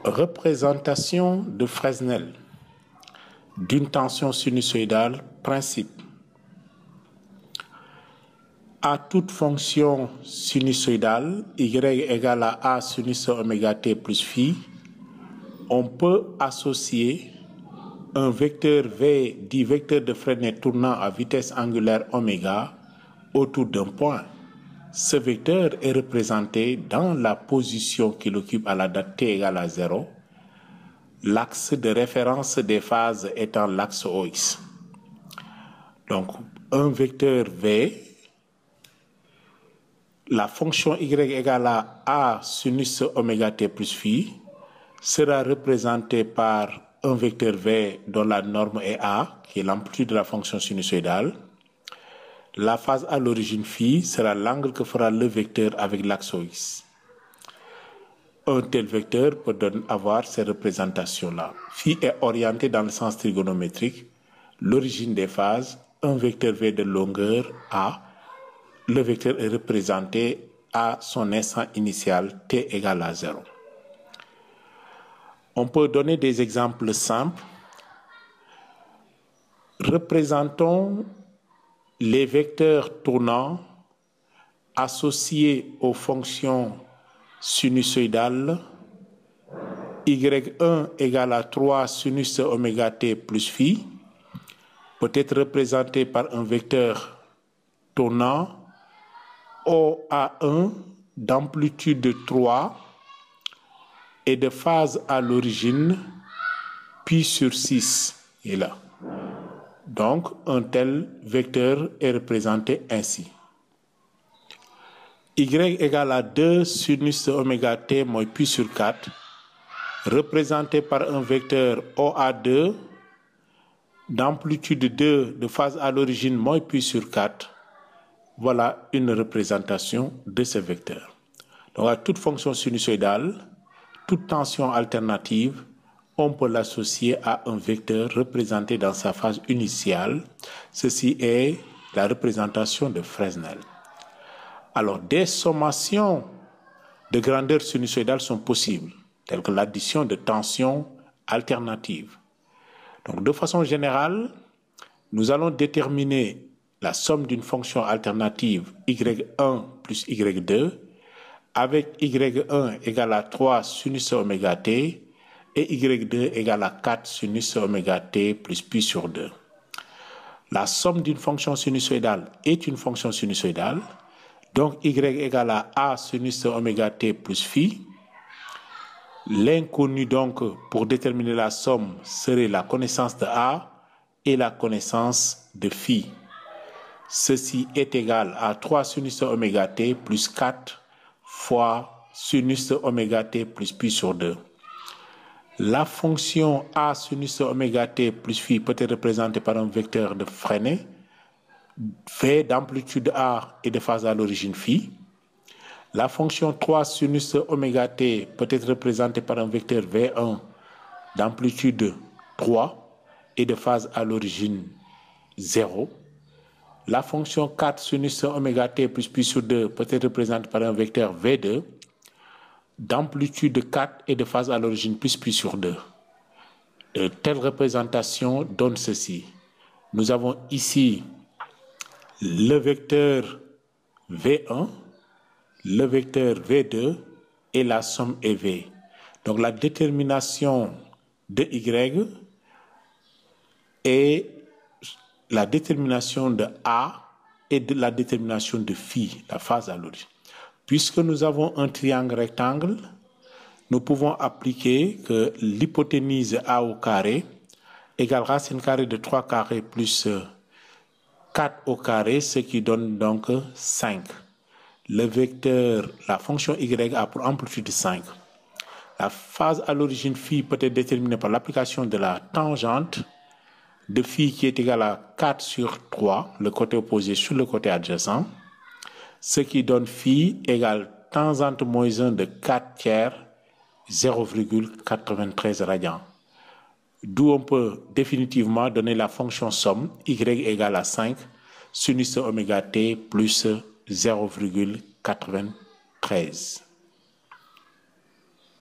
Représentation de Fresnel d'une tension sinusoïdale. Principe. À toute fonction sinusoïdale, y égale à a sinus oméga t plus phi, on peut associer un vecteur v dit vecteur de Fresnel tournant à vitesse angulaire oméga autour d'un point. Ce vecteur est représenté dans la position qu'il occupe à la date t égale à 0, l'axe de référence des phases étant l'axe OX. Donc, un vecteur v, la fonction y égale à a sinus oméga t plus phi, sera représentée par un vecteur v dont la norme est a, qui est l'amplitude de la fonction sinusoïdale. La phase à l'origine phi sera l'angle que fera le vecteur avec l'axe OX. Un tel vecteur peut avoir ces représentations-là. Phi est orienté dans le sens trigonométrique. L'origine des phases, un vecteur v de longueur a. Le vecteur est représenté à son instant initial t égale à 0. On peut donner des exemples simples. Représentons les vecteurs tournants associés aux fonctions sinusoïdales y1 égale à 3 sinus oméga t plus phi peut être représenté par un vecteur tournant OA1 d'amplitude 3 et de phase à l'origine pi sur 6 est là. Donc, un tel vecteur est représenté ainsi. Y égale à 2 sinus oméga t moins pi sur 4, représenté par un vecteur OA2 d'amplitude 2 de phase à l'origine moins pi sur 4. Voilà une représentation de ce vecteur. Donc, à toute fonction sinusoïdale, toute tension alternative, on peut l'associer à un vecteur représenté dans sa phase initiale. Ceci est la représentation de Fresnel. Alors, des sommations de grandeur sinusoïdale sont possibles, telles que l'addition de tensions alternatives. Donc, de façon générale, nous allons déterminer la somme d'une fonction alternative y1 plus y2 avec y1 égale à 3 sinus oméga t et y2 égale à 4 sinus oméga t plus pi sur 2. La somme d'une fonction sinusoïdale est une fonction sinusoïdale, donc y égale à a sinus oméga t plus phi. L'inconnu donc pour déterminer la somme serait la connaissance de a et la connaissance de phi. Ceci est égal à 3 sinus oméga t plus 4 fois sinus oméga t plus pi sur 2. La fonction a sinus oméga t plus phi peut être représentée par un vecteur de Fresnel, v d'amplitude a et de phase à l'origine phi. La fonction 3 sinus oméga t peut être représentée par un vecteur v1 d'amplitude 3 et de phase à l'origine 0. La fonction 4 sinus oméga t plus pi sur 2 peut être représentée par un vecteur v2 d'amplitude 4 et de phase à l'origine plus pi sur 2. De telles représentations donnent ceci. Nous avons ici le vecteur v1, le vecteur v2 et la somme est v. Donc la détermination de y est la détermination de a et de la détermination de phi, la phase à l'origine. Puisque nous avons un triangle rectangle, nous pouvons appliquer que l'hypoténuse a au carré égale racine carrée de 3 carrés plus 4 au carré, ce qui donne donc 5. Le vecteur, la fonction y a pour amplitude 5. La phase à l'origine phi peut être déterminée par l'application de la tangente de phi qui est égale à 4 sur 3, le côté opposé sur le côté adjacent, ce qui donne phi égale tangente moins 1 de 4 tiers, 0,93 radians. D'où on peut définitivement donner la fonction somme y égale à 5 sinus oméga t plus 0,93.